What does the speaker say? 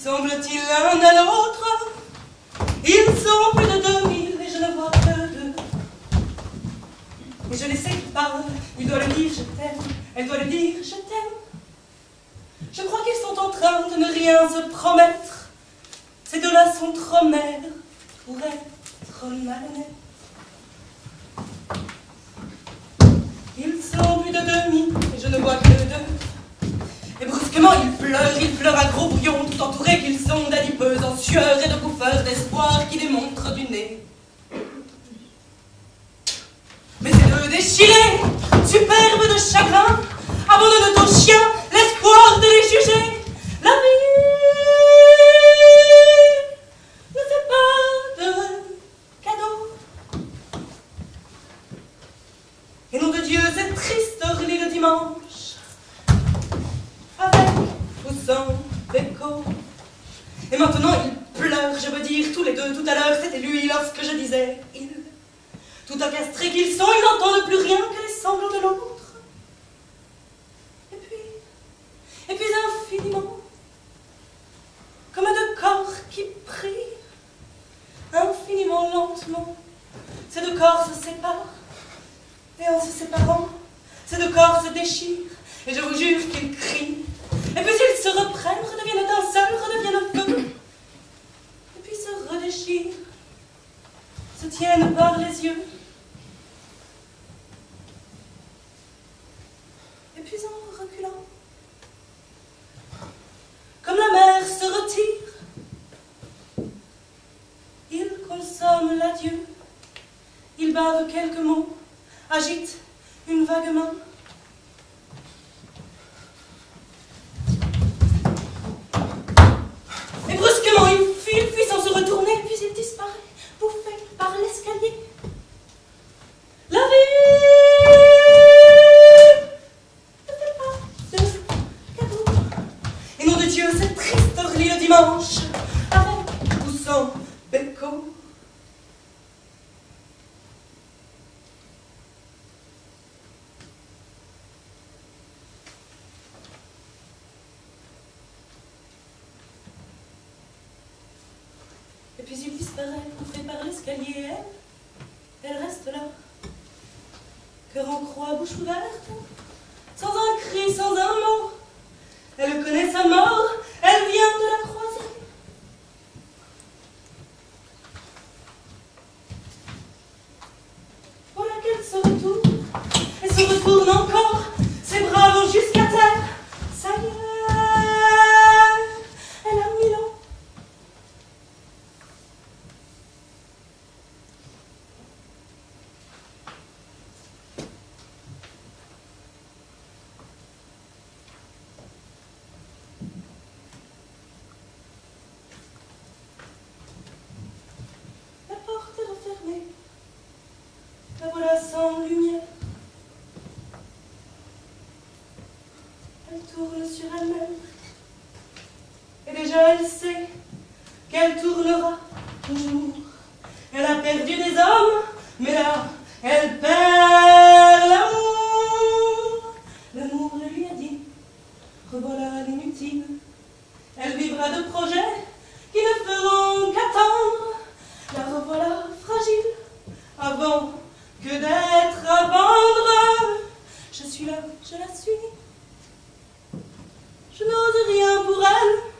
semble-t-il l'un à l'autre. Ils sont plus de 2000 et je ne vois que deux. Et je les sais qui parlent, il doit le dire je t'aime, elle doit le dire je t'aime. Je crois qu'ils sont en train de ne rien se promettre. Ces deux-là sont trop maigres pour être malhonnêtes. Ils sont plus de 2000 et je ne vois que deux. Et brusquement ils pleurent à gros bouillons, tout entourés qu'ils sont d'adipeuses en sueur et de bouffeurs d'espoir qui démontrent du nez. Mais ces deux déchirés, superbes de chagrin, abandonnent aux chiens l'espoir de les juger. La vie ne fait pas de cadeaux. Et nom de Dieu, c'est triste Orly le dimanche, avec ou sans écho. Et maintenant ils pleurent, je veux dire, tous les deux. Tout à l'heure, c'était lui lorsque je disais il. Tout orchestrés qu'ils sont, ils n'entendent plus rien que les sanglots de l'autre. Et puis infiniment, comme deux corps qui prient, infiniment lentement, ces deux corps se séparent. Et en se séparant, ces deux corps se déchirent. Et je vous jure qu'ils crient. Et puis s'ils se reprennent, redeviennent étincelles, redeviennent feu. Et puis se redéchirent, se tiennent par les yeux. Et puis en reculant, comme la mer se retire, il consomme l'adieu. Il bave quelques mots, agite une vague main. Et brusquement il fuit, puis sans se retourner, puis il disparaît, bouffé par l'escalier. La vie ne fait pas de cadeaux. Et nom de Dieu, c'est triste Orly le dimanche, avec ou sans béco. Et puis il disparaît, bouffé par l'escalier, elle reste là, cœur en croix, bouche ouverte, sans un cri, sans un mot. Elle connaît sa mort, elle vient de la croiser. Voilà qu'elle se retourne, et se retourne encore, ses bras vont jusqu'à terre. Ça y est, elle a 1000 ans. La voilà sans lumière. Elle tourne sur elle-même. Et déjà elle sait qu'elle tournera toujours. Elle a perdu des hommes, mais là, elle perd l'amour. L'amour le lui a dit, revoilà l'inutile. Elle vivra de projets qui ne feront qu'attendre. La revoilà fragile, avant que d'être à vendre. Je suis là, je la suis. Je n'ose rien pour elle.